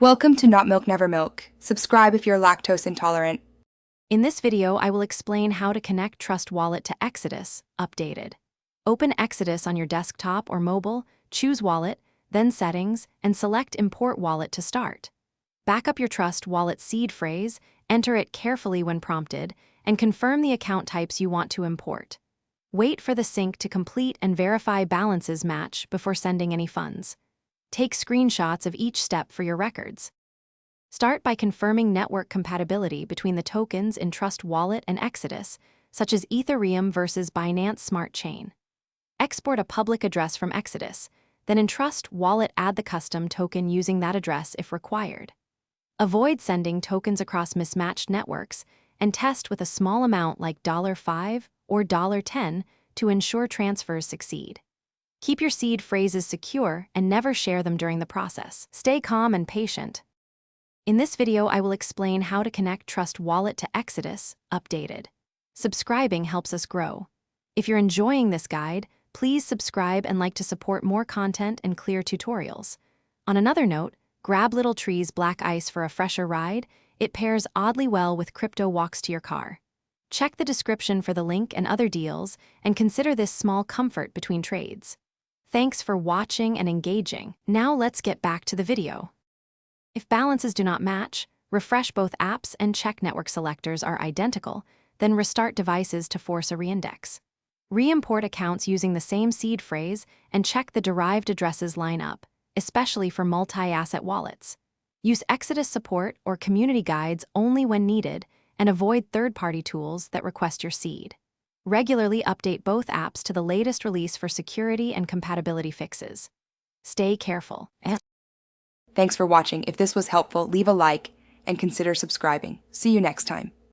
Welcome to Not Milk Never Milk. Subscribe if you're lactose intolerant. In this video, I will explain how to connect Trust Wallet to Exodus, updated. Open Exodus on your desktop or mobile, choose Wallet, then Settings, and select Import Wallet to start. Back up your Trust Wallet seed phrase, enter it carefully when prompted, and confirm the account types you want to import. Wait for the sync to complete and verify balances match before sending any funds. Take screenshots of each step for your records. Start by confirming network compatibility between the tokens in Trust Wallet and Exodus, such as Ethereum versus Binance Smart Chain. Export a public address from Exodus, then in Trust Wallet add the custom token using that address if required. Avoid sending tokens across mismatched networks and test with a small amount like $5 or $10 to ensure transfers succeed. Keep your seed phrases secure and never share them during the process. Stay calm and patient. In this video, I will explain how to connect Trust Wallet to Exodus, updated. Subscribing helps us grow. If you're enjoying this guide, please subscribe and like to support more content and clear tutorials. On another note, grab Little Tree's Black Ice for a fresher ride. It pairs oddly well with Crypto Walks to your car. Check the description for the link and other deals, and consider this small comfort between trades. Thanks for watching and engaging. Now let's get back to the video. If balances do not match, refresh both apps and check network selectors are identical, then restart devices to force a reindex. Re-import accounts using the same seed phrase and check the derived addresses line up, especially for multi-asset wallets. Use Exodus support or community guides only when needed, and avoid third-party tools that request your seed. Regularly update both apps to the latest release for security and compatibility fixes. Stay careful. Thanks for watching. If this was helpful, leave a like and consider subscribing. See you next time.